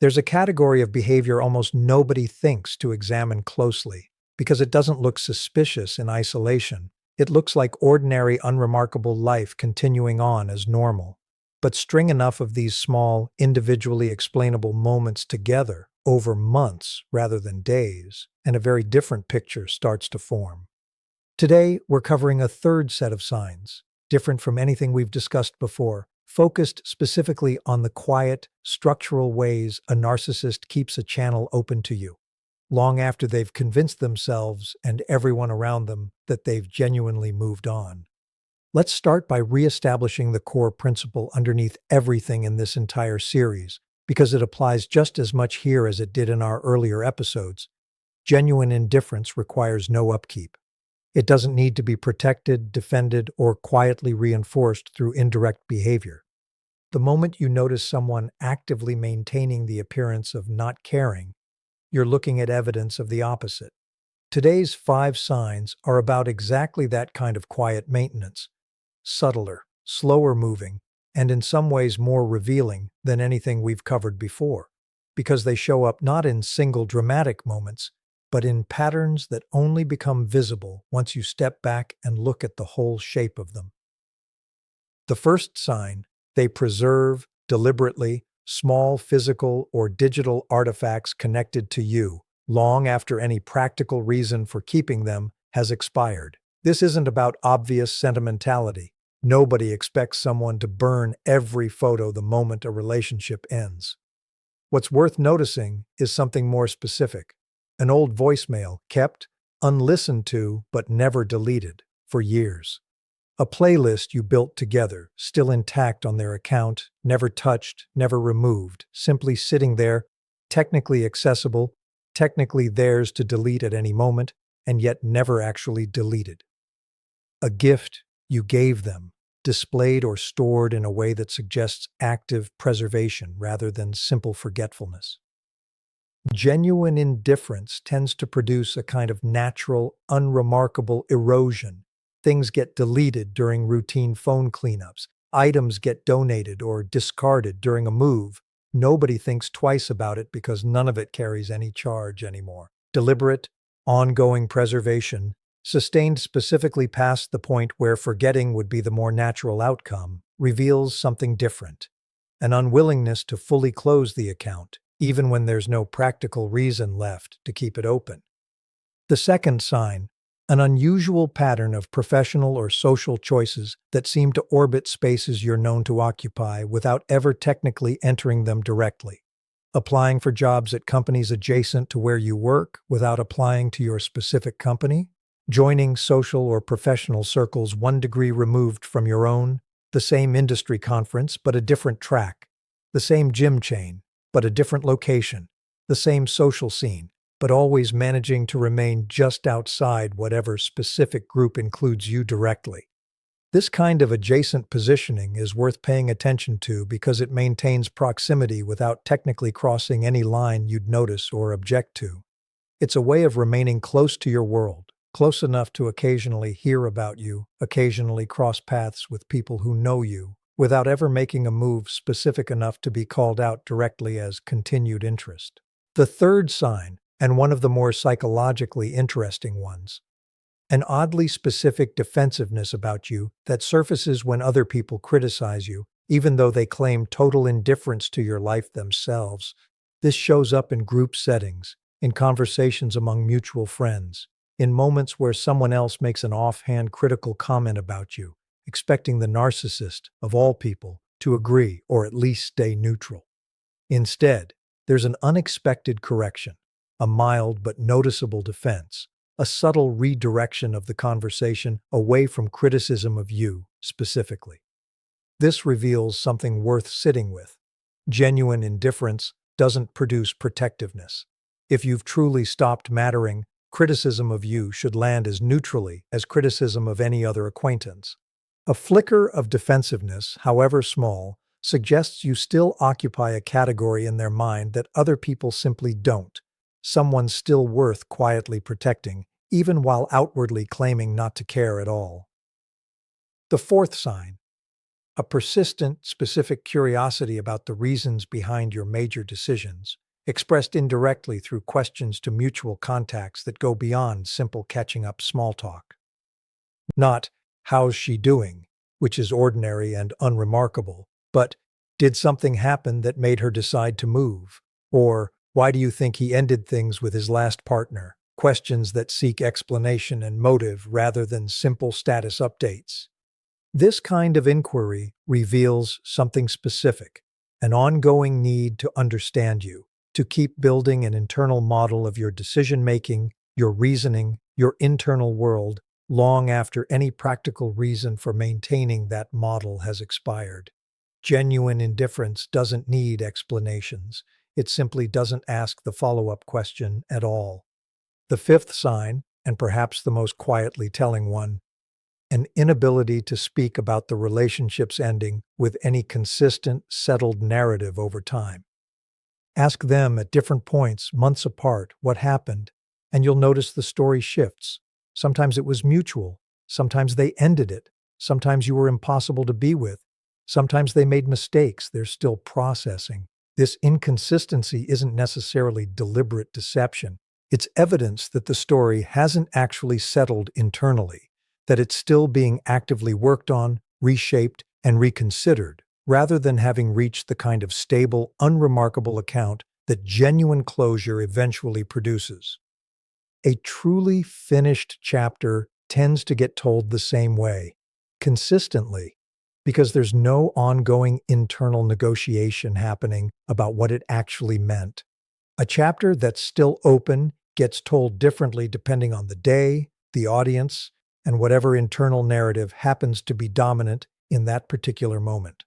There's a category of behavior almost nobody thinks to examine closely because it doesn't look suspicious in isolation. It looks like ordinary, unremarkable life continuing on as normal. But string enough of these small, individually explainable moments together over months rather than days, and a very different picture starts to form. Today, we're covering a third set of signs, different from anything we've discussed before, focused specifically on the quiet, structural ways a narcissist keeps a channel open to you, long after they've convinced themselves and everyone around them that they've genuinely moved on. Let's start by reestablishing the core principle underneath everything in this entire series, because it applies just as much here as it did in our earlier episodes. Genuine indifference requires no upkeep. It doesn't need to be protected, defended, or quietly reinforced through indirect behavior. The moment you notice someone actively maintaining the appearance of not caring, you're looking at evidence of the opposite. Today's 5 signs are about exactly that kind of quiet maintenance, subtler, slower moving, and in some ways more revealing than anything we've covered before, because they show up not in single dramatic moments, but in patterns that only become visible once you step back and look at the whole shape of them. The first sign: they preserve, deliberately, small physical or digital artifacts connected to you, long after any practical reason for keeping them has expired. This isn't about obvious sentimentality. Nobody expects someone to burn every photo the moment a relationship ends. What's worth noticing is something more specific. An old voicemail kept, unlistened to, but never deleted, for years. A playlist you built together, still intact on their account, never touched, never removed, simply sitting there, technically accessible, technically theirs to delete at any moment, and yet never actually deleted. A gift you gave them, displayed or stored in a way that suggests active preservation rather than simple forgetfulness. Genuine indifference tends to produce a kind of natural, unremarkable erosion. Things get deleted during routine phone cleanups. Items get donated or discarded during a move. Nobody thinks twice about it because none of it carries any charge anymore. Deliberate, ongoing preservation, sustained specifically past the point where forgetting would be the more natural outcome, reveals something different: an unwillingness to fully close the account, even when there's no practical reason left to keep it open. The second sign: an unusual pattern of professional or social choices that seem to orbit spaces you're known to occupy without ever technically entering them directly. Applying for jobs at companies adjacent to where you work without applying to your specific company. Joining social or professional circles 1 degree removed from your own. The same industry conference, but a different track. The same gym chain, but a different location. The same social scene, but always managing to remain just outside whatever specific group includes you directly. This kind of adjacent positioning is worth paying attention to because it maintains proximity without technically crossing any line you'd notice or object to. It's a way of remaining close to your world, close enough to occasionally hear about you, occasionally cross paths with people who know you, without ever making a move specific enough to be called out directly as continued interest. The third sign, and one of the more psychologically interesting ones: an oddly specific defensiveness about you that surfaces when other people criticize you, even though they claim total indifference to your life themselves. This shows up in group settings, in conversations among mutual friends, in moments where someone else makes an offhand critical comment about you, expecting the narcissist, of all people, to agree or at least stay neutral. Instead, there's an unexpected correction, a mild but noticeable defense, a subtle redirection of the conversation away from criticism of you specifically. This reveals something worth sitting with. Genuine indifference doesn't produce protectiveness. If you've truly stopped mattering, criticism of you should land as neutrally as criticism of any other acquaintance. A flicker of defensiveness, however small, suggests you still occupy a category in their mind that other people simply don't. Someone still worth quietly protecting, even while outwardly claiming not to care at all. The fourth sign: a persistent, specific curiosity about the reasons behind your major decisions, expressed indirectly through questions to mutual contacts that go beyond simple catching up small talk. Not, how's she doing, which is ordinary and unremarkable, but did something happen that made her decide to move? Or why do you think he ended things with his last partner? Questions that seek explanation and motive rather than simple status updates. This kind of inquiry reveals something specific, an ongoing need to understand you, to keep building an internal model of your decision-making, your reasoning, your internal world, long after any practical reason for maintaining that model has expired. Genuine indifference doesn't need explanations. It simply doesn't ask the follow-up question at all. The fifth sign, and perhaps the most quietly telling one, an inability to speak about the relationship's ending with any consistent, settled narrative over time. Ask them at different points, months apart, what happened, and you'll notice the story shifts. Sometimes it was mutual. Sometimes they ended it. Sometimes you were impossible to be with. Sometimes they made mistakes they're still processing. This inconsistency isn't necessarily deliberate deception. It's evidence that the story hasn't actually settled internally, that it's still being actively worked on, reshaped, and reconsidered, rather than having reached the kind of stable, unremarkable account that genuine closure eventually produces. A truly finished chapter tends to get told the same way, consistently, because there's no ongoing internal negotiation happening about what it actually meant. A chapter that's still open gets told differently depending on the day, the audience, and whatever internal narrative happens to be dominant in that particular moment.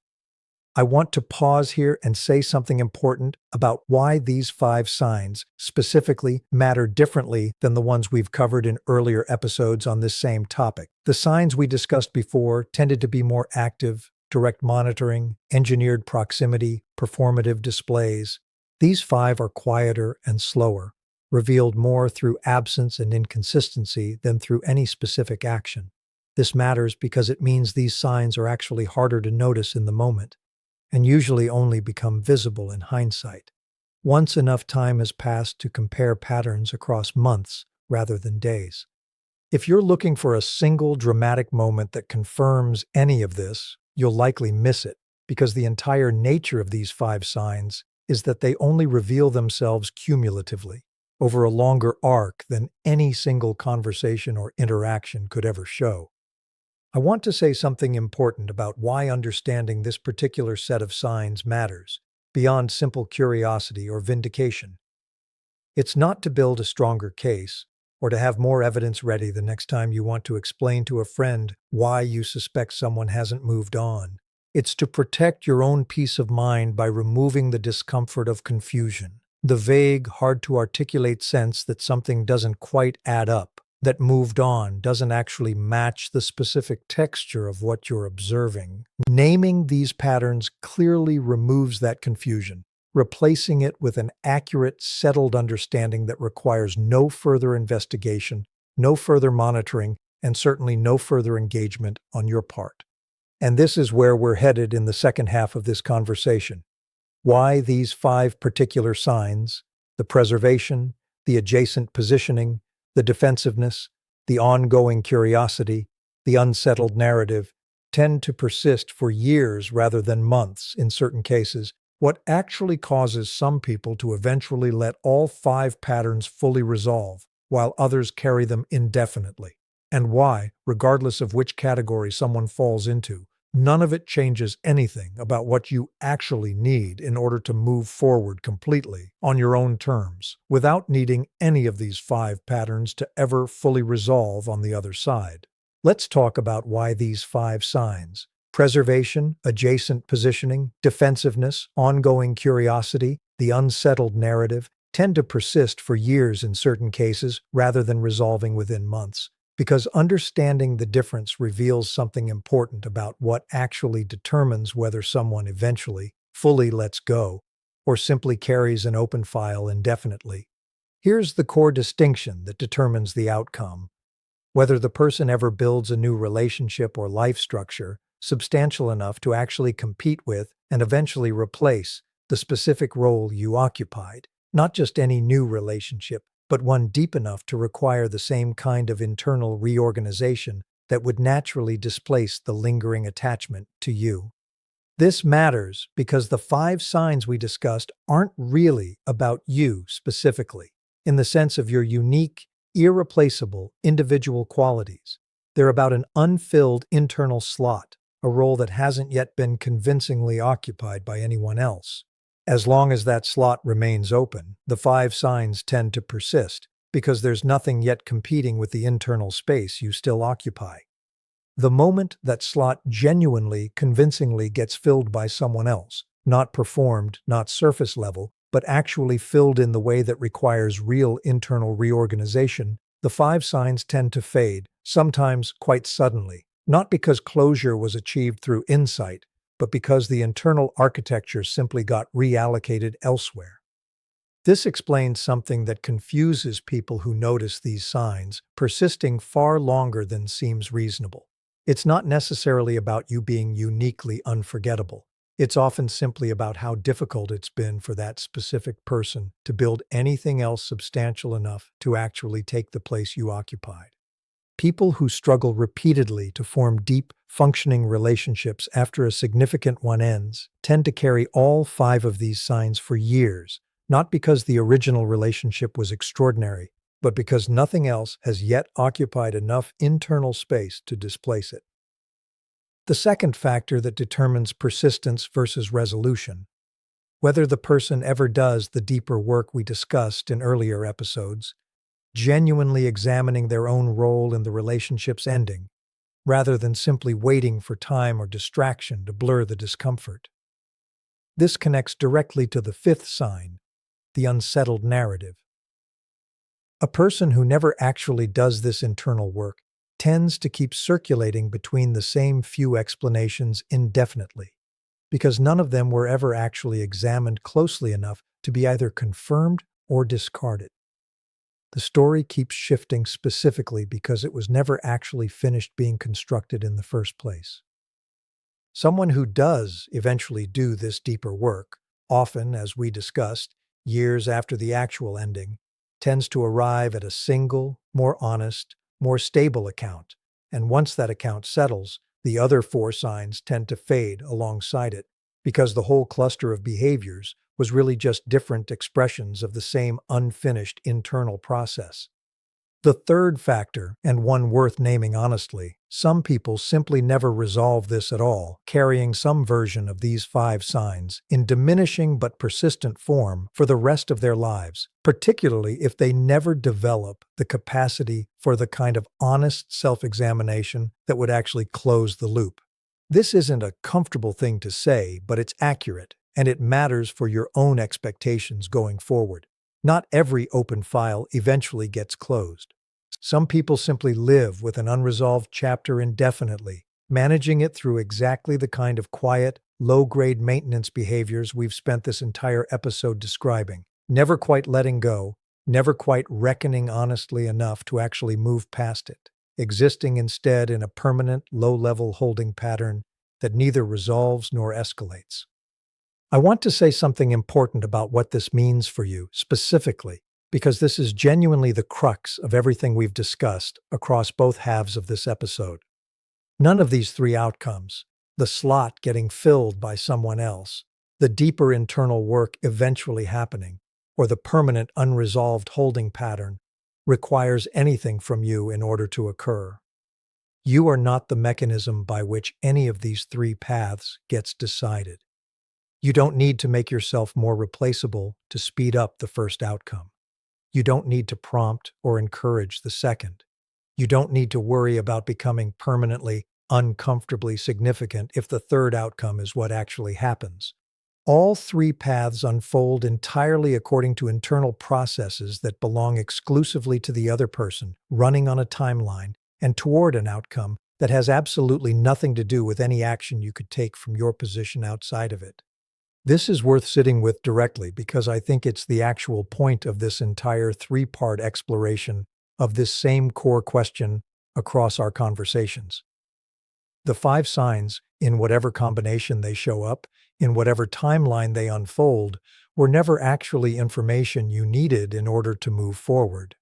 I want to pause here and say something important about why these 5 signs specifically matter differently than the ones we've covered in earlier episodes on this same topic. The signs we discussed before tended to be more active, direct monitoring, engineered proximity, performative displays. These 5 are quieter and slower, revealed more through absence and inconsistency than through any specific action. This matters because it means these signs are actually harder to notice in the moment, and usually only become visible in hindsight, once enough time has passed to compare patterns across months rather than days. If you're looking for a single dramatic moment that confirms any of this, you'll likely miss it, because the entire nature of these 5 signs is that they only reveal themselves cumulatively, over a longer arc than any single conversation or interaction could ever show. I want to say something important about why understanding this particular set of signs matters, beyond simple curiosity or vindication. It's not to build a stronger case, or to have more evidence ready the next time you want to explain to a friend why you suspect someone hasn't moved on. It's to protect your own peace of mind by removing the discomfort of confusion, the vague, hard-to-articulate sense that something doesn't quite add up, that moved on doesn't actually match the specific texture of what you're observing. Naming these patterns clearly removes that confusion, replacing it with an accurate, settled understanding that requires no further investigation, no further monitoring, and certainly no further engagement on your part. And this is where we're headed in the second half of this conversation. Why these 5 particular signs, the preservation, the adjacent positioning, the defensiveness, the ongoing curiosity, the unsettled narrative, tend to persist for years rather than months in certain cases, what actually causes some people to eventually let all 5 patterns fully resolve, while others carry them indefinitely. And why, regardless of which category someone falls into, none of it changes anything about what you actually need in order to move forward completely on your own terms, without needing any of these 5 patterns to ever fully resolve on the other side. Let's talk about why these 5 signs, preservation, adjacent positioning, defensiveness, ongoing curiosity, the unsettled narrative, tend to persist for years in certain cases rather than resolving within months. Because understanding the difference reveals something important about what actually determines whether someone eventually, fully lets go, or simply carries an open file indefinitely. Here's the core distinction that determines the outcome. Whether the person ever builds a new relationship or life structure, substantial enough to actually compete with and eventually replace the specific role you occupied. Not just any new relationship, but one deep enough to require the same kind of internal reorganization that would naturally displace the lingering attachment to you. This matters because the 5 signs we discussed aren't really about you specifically, in the sense of your unique, irreplaceable individual qualities. They're about an unfilled internal slot, a role that hasn't yet been convincingly occupied by anyone else. As long as that slot remains open, the 5 signs tend to persist, because there's nothing yet competing with the internal space you still occupy. The moment that slot genuinely, convincingly gets filled by someone else, not performed, not surface level, but actually filled in the way that requires real internal reorganization, the 5 signs tend to fade, sometimes quite suddenly, not because closure was achieved through insight, but because the internal architecture simply got reallocated elsewhere. This explains something that confuses people who notice these signs, persisting far longer than seems reasonable. It's not necessarily about you being uniquely unforgettable. It's often simply about how difficult it's been for that specific person to build anything else substantial enough to actually take the place you occupied. People who struggle repeatedly to form deep, functioning relationships after a significant one ends tend to carry all 5 of these signs for years, not because the original relationship was extraordinary, but because nothing else has yet occupied enough internal space to displace it. The second factor that determines persistence versus resolution, whether the person ever does the deeper work we discussed in earlier episodes, genuinely examining their own role in the relationship's ending, rather than simply waiting for time or distraction to blur the discomfort. This connects directly to the 5th sign, the unsettled narrative. A person who never actually does this internal work tends to keep circulating between the same few explanations indefinitely, because none of them were ever actually examined closely enough to be either confirmed or discarded. The story keeps shifting specifically because it was never actually finished being constructed in the first place. Someone who does eventually do this deeper work, often, as we discussed, years after the actual ending, tends to arrive at a single, more honest, more stable account, and once that account settles, the other 4 signs tend to fade alongside it, because the whole cluster of behaviors was really just different expressions of the same unfinished internal process. The third factor, and one worth naming honestly, some people simply never resolve this at all, carrying some version of these 5 signs in diminishing but persistent form for the rest of their lives, particularly if they never develop the capacity for the kind of honest self-examination that would actually close the loop. This isn't a comfortable thing to say, but it's accurate, and it matters for your own expectations going forward. Not every open file eventually gets closed. Some people simply live with an unresolved chapter indefinitely, managing it through exactly the kind of quiet, low-grade maintenance behaviors we've spent this entire episode describing, never quite letting go, never quite reckoning honestly enough to actually move past it, existing instead in a permanent, low-level holding pattern that neither resolves nor escalates. I want to say something important about what this means for you, specifically, because this is genuinely the crux of everything we've discussed across both halves of this episode. None of these 3 outcomes, the slot getting filled by someone else, the deeper internal work eventually happening, or the permanent unresolved holding pattern, requires anything from you in order to occur. You are not the mechanism by which any of these 3 paths gets decided. You don't need to make yourself more replaceable to speed up the first outcome. You don't need to prompt or encourage the second. You don't need to worry about becoming permanently, uncomfortably significant if the third outcome is what actually happens. All 3 paths unfold entirely according to internal processes that belong exclusively to the other person, running on a timeline, and toward an outcome that has absolutely nothing to do with any action you could take from your position outside of it. This is worth sitting with directly because I think it's the actual point of this entire 3-part exploration of this same core question across our conversations. The five signs, in whatever combination they show up, in whatever timeline they unfold, were never actually information you needed in order to move forward.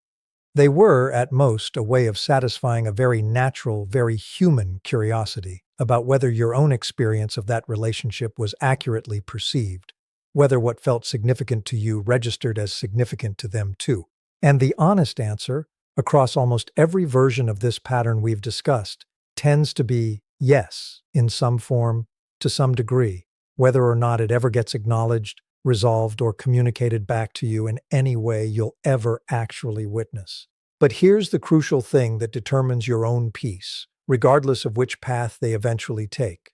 They were, at most, a way of satisfying a very natural, very human curiosity about whether your own experience of that relationship was accurately perceived, whether what felt significant to you registered as significant to them too. And the honest answer, across almost every version of this pattern we've discussed, tends to be yes, in some form, to some degree, whether or not it ever gets acknowledged, resolved, or communicated back to you in any way you'll ever actually witness. But here's the crucial thing that determines your own peace, regardless of which path they eventually take.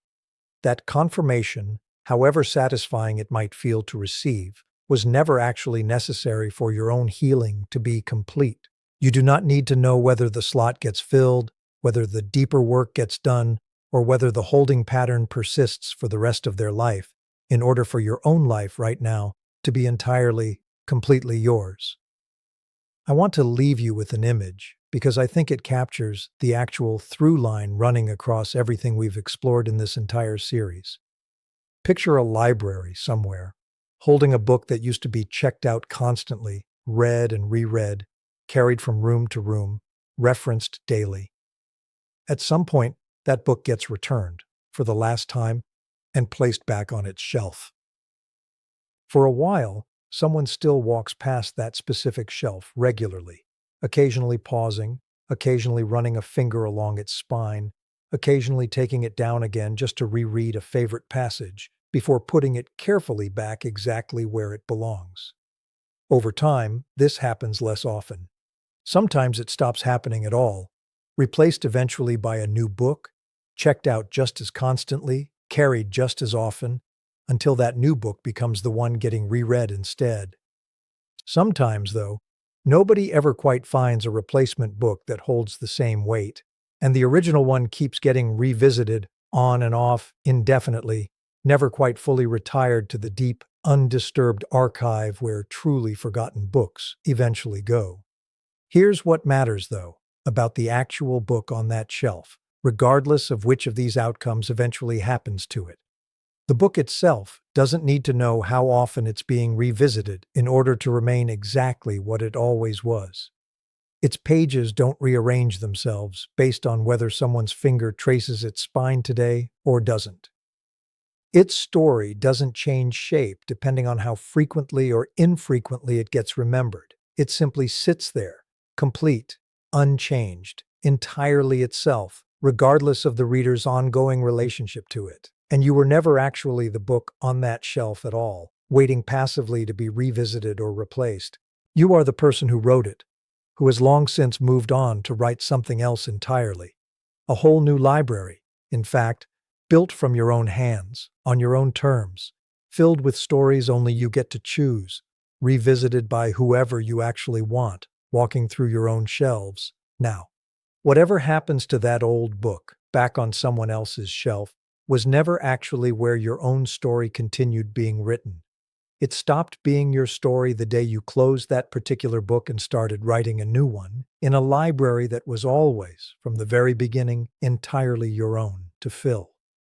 That confirmation, however satisfying it might feel to receive, was never actually necessary for your own healing to be complete. You do not need to know whether the slot gets filled, whether the deeper work gets done, or whether the holding pattern persists for the rest of their life, in order for your own life right now to be entirely, completely yours. I want to leave you with an image because I think it captures the actual through line running across everything we've explored in this entire series. Picture a library somewhere, holding a book that used to be checked out constantly, read and reread, carried from room to room, referenced daily. At some point, that book gets returned, for the last time, and placed back on its shelf. For a while, someone still walks past that specific shelf regularly, occasionally pausing, occasionally running a finger along its spine, occasionally taking it down again just to reread a favorite passage, before putting it carefully back exactly where it belongs. Over time, this happens less often. Sometimes it stops happening at all, replaced eventually by a new book, checked out just as constantly, carried just as often, until that new book becomes the one getting reread instead. Sometimes, though, nobody ever quite finds a replacement book that holds the same weight, and the original one keeps getting revisited on and off indefinitely, never quite fully retired to the deep, undisturbed archive where truly forgotten books eventually go. Here's what matters, though, about the actual book on that shelf, regardless of which of these outcomes eventually happens to it. The book itself doesn't need to know how often it's being revisited in order to remain exactly what it always was. Its pages don't rearrange themselves based on whether someone's finger traces its spine today or doesn't. Its story doesn't change shape depending on how frequently or infrequently it gets remembered. It simply sits there, complete, unchanged, entirely itself, regardless of the reader's ongoing relationship to it. And you were never actually the book on that shelf at all, waiting passively to be revisited or replaced. You are the person who wrote it, who has long since moved on to write something else entirely. A whole new library, in fact, built from your own hands, on your own terms, filled with stories only you get to choose, revisited by whoever you actually want, walking through your own shelves. Now, whatever happens to that old book, back on someone else's shelf, was never actually where your own story continued being written. It stopped being your story the day you closed that particular book and started writing a new one, in a library that was always, from the very beginning, entirely your own to fill.